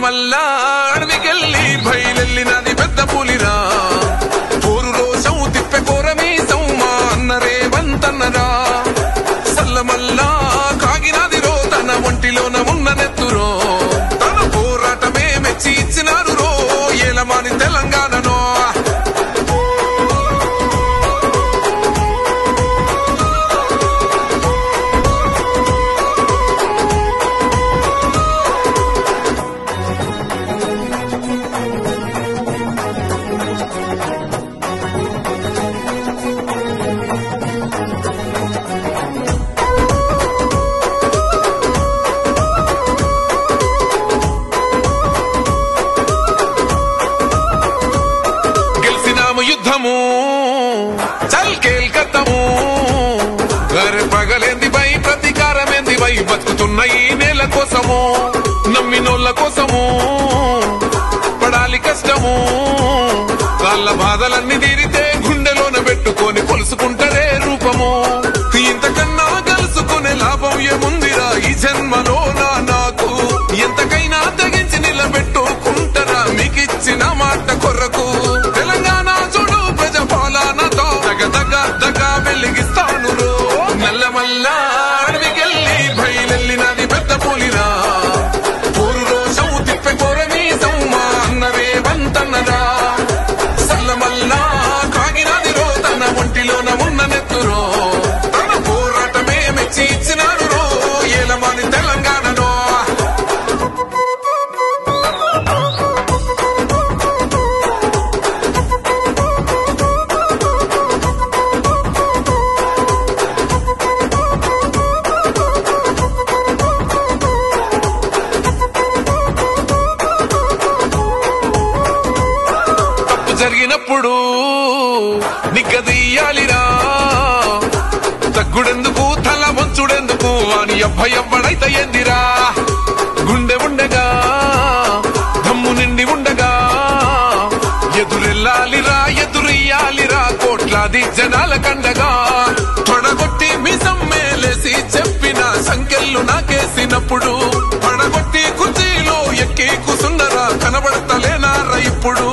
నల్లమల్లా అడవికెళ్ళి బయలెళ్ళినది పెద్ద పులిరా పోరు రోషం తిప్పే కోరమీసం మా అన్నరే వంతన్నరా సల్లమల్లా కాగినది రో తన ఒంటిలోన ఉన్న నెత్తురో తన పోరాటమే మెచ్చి ఇచ్చినారు రో ఏలమాని తెలంగాణనో యుద్ధము చల్ కేల్కత్తము గరే పగలేంది బై ప్రతీకారమేంది బై బతుకుతున్న ఈ నేల కోసము నమ్మినోళ్ళ కోసము పడాలి కష్టము వాళ్ళ బాధలన్నీ తీరితే గుండెలోన పెట్టుకొని కొలుసుకుంటరే రూపము ఇంతకన్నా కలుసుకునే లాభం ఏముందిరా ఈ జన్మలో నాకు ఎంతకైనా తెగించి నిలబెట్టుకుంటారా మీకిచ్చిన మాట కొరకు తెలంగాణ చూడు ప్రజాపాలనతో దగ వెలిగిస్తాను రో నల్లమల్లా అడవికెళ్ళి బయలెళ్ళినది పెద్ద పులిరా పోరు రోషం తిప్పే కోరమీసం మా అన్నరే వంతన్నరా సల్లమల్లా కాగినది రో తన ఒంటిలోన ఉన్న నెత్తురో తన పోరాటమే మెచ్చి ఇచ్చినారు రో ఏలమాని తెలంగాణనో జరిగినప్పుడు నిగ్గదీయాలిరా తగ్గుడెందుకు తల వంచుడెందుకు అని ఎవ్వడైతే ఏందిరా గుండె ఉండగా దమ్ము నిండి ఉండగా ఎదురెళ్ళాలిరా ఎదురెయ్యాలిరా కోట్లాది జనాల కండగా తొడగొట్టి మిసం మేలేసి చెప్పిన సంఖ్యలు నాకేసినప్పుడు పడగొట్టి కుర్చీలో ఎక్కి కూసుండరా కనబడతలేనారా ఇప్పుడు